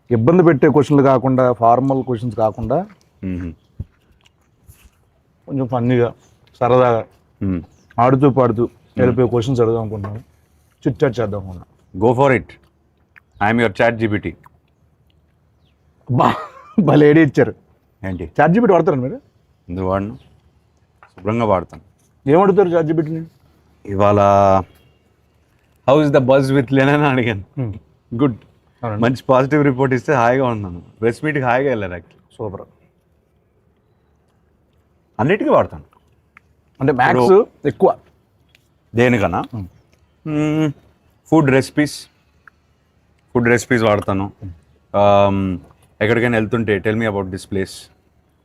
ఇబ్బంది పెట్టే క్వశ్చన్లు కాకుండా, ఫార్మల్ క్వశ్చన్స్ కాకుండా కొంచెం ఫన్నీగా, సరదాగా, ఆడుతూ పాడుతూ వెళ్ళిపోయే క్వశ్చన్స్ అడుగుదాం అనుకుంటున్నాను. చిట్ చాట్ చేద్దాం అనుకున్నాను. Go for it. I'm your chat GPT. బా భలే ఐడియా ఇచ్చారు. ఏంటి చాట్ జీపీటీ వాడతారు మీరు? ఎందుకు వాడను? శుభ్రంగా వాడతాను. ఏం అడుగుతారు చాట్ జీపీటీని? ఇవాళ how is the buzz with Lennon అడిగాను. గుడ్, మంచి పాజిటివ్ రిపోర్ట్ ఇస్తే హాయిగా ఉన్నాను. ప్రెస్ మీట్కి హాయిగా వెళ్ళారు. Actually super. అన్నిటికీ వాడతాను. అంటే మ్యాథ్స్ ఎక్కువ దేనికన్నా ఫుడ్ రెసిపీస్ వాడతాను. ఎక్కడికైనా వెళ్తుంటే tell me about this place.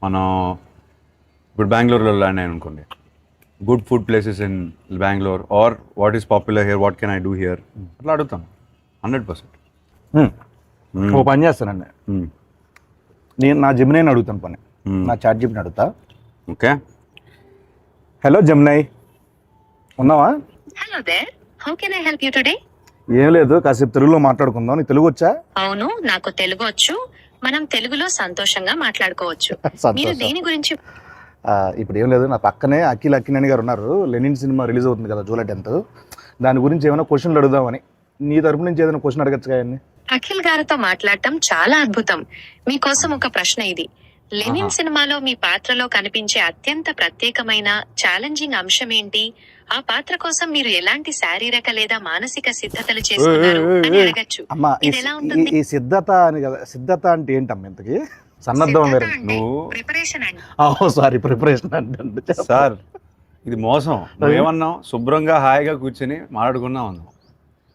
మనం ఇప్పుడు బెంగళూరులో ల్యాండ్ అయ్యాను అనుకోండి, good food places in Bengaluru are what is popular here, what can I do here, అట్లా అడుగుతాను 100%. ఓ పని చేస్తానండి, నేను నా జెమినైని అడుగుతాను పని. నా చాట్ జీపీటీని అడుగుతా. ఓకే. హలో జెమినై, ఉన్నావా? Hello there, how can I help you today? ఏం లేదు, కాసేపు తెలుగులో మాట్లాడుకుందాం. నీకు తెలుగు వచ్చా? అవును, నాకు తెలుగు వచ్చు. మనం తెలుగులో సంతోషంగా మాట్లాడుకోవచ్చు. మీరు దేని గురించి? ఇప్పుడు ఏం లేదు, నా పక్కనే అఖిల్ అక్కినేని గారు ఉన్నారు. లెనిన్ సినిమా రిలీజ్ అవుతుంది కదా జూలై 10th. దాని గురించి ఏమైనా క్వశ్చన్లు అడుగుదామని. నీ తరపు నుంచి ఏదైనా క్వశ్చన్ అడగచ్చు కదండి. అఖిల్ గారితో మాట్లాడటం చాలా అద్భుతం. మీకోసం ఒక ప్రశ్న ఇది. లెనిన్ సినిమాలో మీ పాత్రలో కనిపించే అత్యంత ప్రత్యేకమైన ఛాలెంజింగ్ అంశం ఏంటి? ఆ పాత్ర కోసం మీరు ఎలాంటి శారీరక లేదా మానసిక సిద్ధతలు చేసుకున్నారు అని అడగచ్చు. అమ్మా, ఇది ఎలా ఉంటుంది? ఈ సిద్ధత అని కదా, సిద్ధత అంటే ఏంటమ్మా ఇంతకి? సన్నద్ధం వేరే. ప్రిపరేషన్ అండి. సారీ, ప్రిపరేషన్ అంటే సార్ ఇది మోసం. నువ్వేమన్నావు? శుభ్రంగా హాయిగా కూర్చొని మాట్లాడుకున్నావు అన్నావు.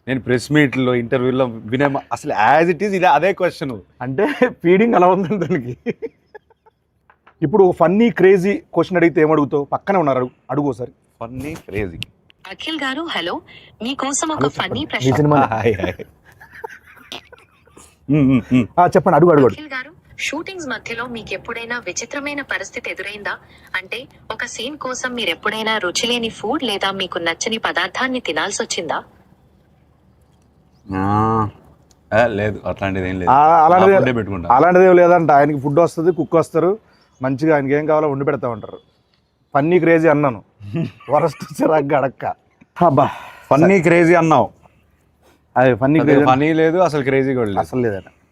నేను ప్రెస్ మీట్లో ఇంటర్వ్యూలో వినే అసలు యాజ్ ఇట్ ఈస్ ఇలా అదే క్వశ్చన్. అంటే ఫీడింగ్ అలా ఉందండి దానికి. ఇప్పుడు ఫన్నీ క్రేజీ క్వశ్చన్ అడిగితే ఏమడుగుతావు? పక్కనే ఉన్నారు, అడుగు ఒకసారి. Funny crazy. అఖిల్ గారు హలో, మీకోసం ఒక ఫన్నీ ప్రశ్న. చెప్పండి, అడుగు అడుగు. అఖిల్ గారు, షూటింగ్స్ మధ్యలో మీకు ఎప్పుడైనా విచిత్రమైన పరిస్థితి ఎదురైందా? అంటే ఒక సీన్ కోసం మీరు ఎప్పుడైనా రుచి లేని ఫుడ్ లేదా మీకు నచ్చని పదార్థాన్ని తినాల్సి వచ్చిందా? లేదు, అట్లాంటిది ఏం లేదు. అలాంటిది ఏం లేదంట. ఆయనకి ఫుడ్ వస్తుంది, కుక్ వస్తారు, మంచిగా ఆయనకి ఏం కావాలో వండి పెడతా ఉంటారు. ఫన్నీ క్రేజీ అన్నాను, వరస్ట్ చిరాగ్గా అడక్క. అబ్బా, ఫన్నీ క్రేజీ అన్నావు. అది ఫన్నీ ఫనీ లేదు, అసలు క్రేజీ కూడా లేదు. అసలు లేదట.